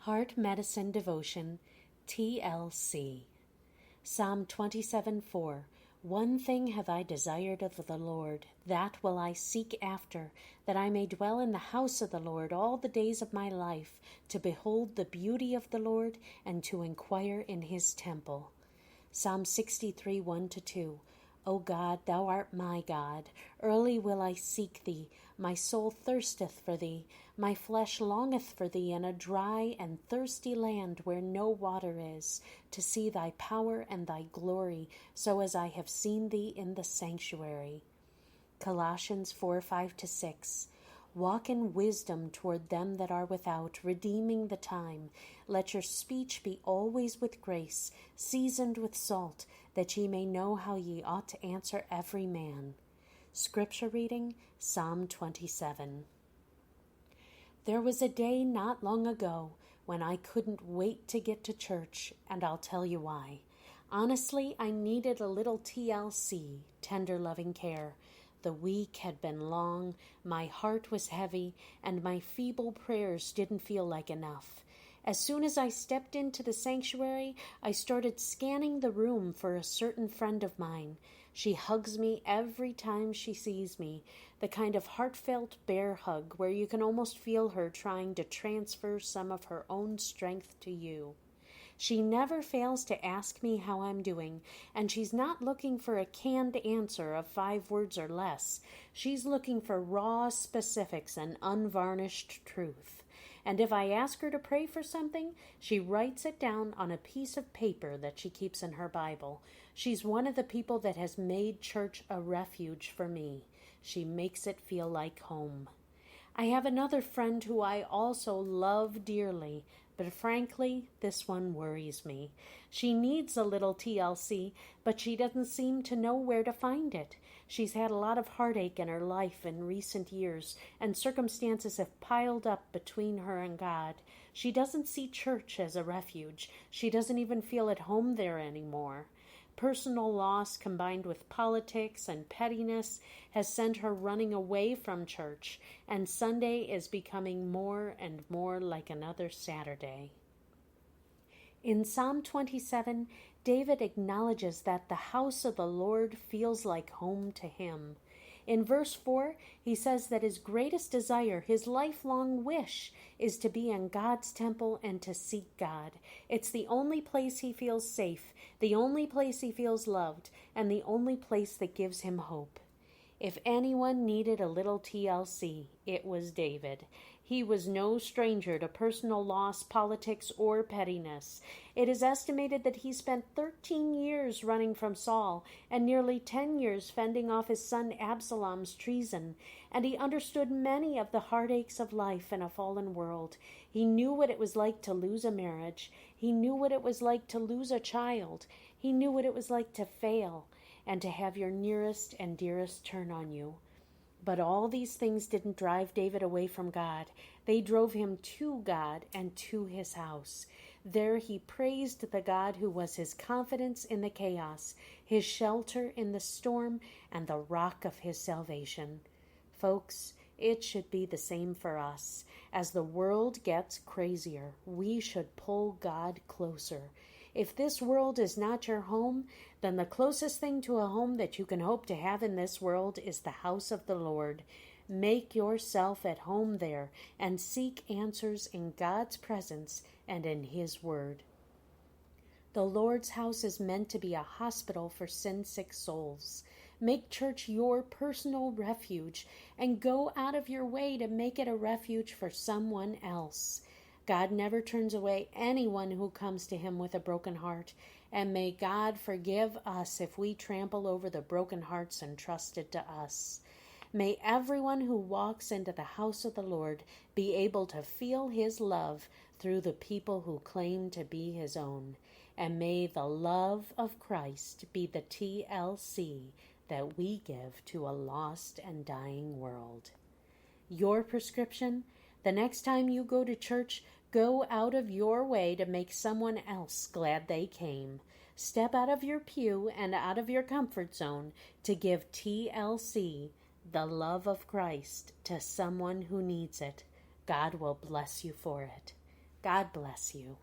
Heart Medicine Devotion, TLC. Psalm 27:4. One thing have I desired of the Lord, that will I seek after, that I may dwell in the house of the Lord all the days of my life, to behold the beauty of the Lord, and to inquire in his temple. Psalm 63:1-2. O God, thou art my God. Early will I seek thee. My soul thirsteth for thee. My flesh longeth for thee in a dry and thirsty land where no water is, to see thy power and thy glory, so as I have seen thee in the sanctuary. Colossians 4:5-6. Walk in wisdom toward them that are without, redeeming the time. Let your speech be always with grace, seasoned with salt, that ye may know how ye ought to answer every man. Scripture reading, Psalm 27. There was a day not long ago when I couldn't wait to get to church, and I'll tell you why. Honestly, I needed a little TLC, tender loving care. The week had been long, my heart was heavy, and my feeble prayers didn't feel like enough. As soon as I stepped into the sanctuary, I started scanning the room for a certain friend of mine. She hugs me every time she sees me, the kind of heartfelt bear hug where you can almost feel her trying to transfer some of her own strength to you. She never fails to ask me how I'm doing, and she's not looking for a canned answer of 5 words or less. She's looking for raw specifics and unvarnished truth. And if I ask her to pray for something, she writes it down on a piece of paper that she keeps in her Bible. She's one of the people that has made church a refuge for me. She makes it feel like home. I have another friend who I also love dearly, but frankly, this one worries me. She needs a little TLC, but she doesn't seem to know where to find it. She's had a lot of heartache in her life in recent years, and circumstances have piled up between her and God. She doesn't see church as a refuge. She doesn't even feel at home there anymore. Personal loss combined with politics and pettiness has sent her running away from church, and Sunday is becoming more and more like another Saturday. In Psalm 27, David acknowledges that the house of the Lord feels like home to him. In verse 4, he says that his greatest desire, his lifelong wish, is to be in God's temple and to seek God. It's the only place he feels safe, the only place he feels loved, and the only place that gives him hope. If anyone needed a little TLC, it was David. He was no stranger to personal loss, politics, or pettiness. It is estimated that he spent 13 years running from Saul and nearly 10 years fending off his son Absalom's treason, and he understood many of the heartaches of life in a fallen world. He knew what it was like to lose a marriage. He knew what it was like to lose a child. He knew what it was like to fail and to have your nearest and dearest turn on you. But all these things didn't drive David away from God. They drove him to God and to his house. There he praised the God who was his confidence in the chaos, his shelter in the storm, and the rock of his salvation. Folks, it should be the same for us. As the world gets crazier, we should pull God closer. If this world is not your home, then the closest thing to a home that you can hope to have in this world is the house of the Lord. Make yourself at home there and seek answers in God's presence and in His Word. The Lord's house is meant to be a hospital for sin-sick souls. Make church your personal refuge and go out of your way to make it a refuge for someone else. God never turns away anyone who comes to Him with a broken heart, and may God forgive us if we trample over the broken hearts entrusted to us. May everyone who walks into the house of the Lord be able to feel His love through the people who claim to be His own. And may the love of Christ be the TLC that we give to a lost and dying world. Your prescription? The next time you go to church, go out of your way to make someone else glad they came. Step out of your pew and out of your comfort zone to give TLC, the love of Christ, to someone who needs it. God will bless you for it. God bless you.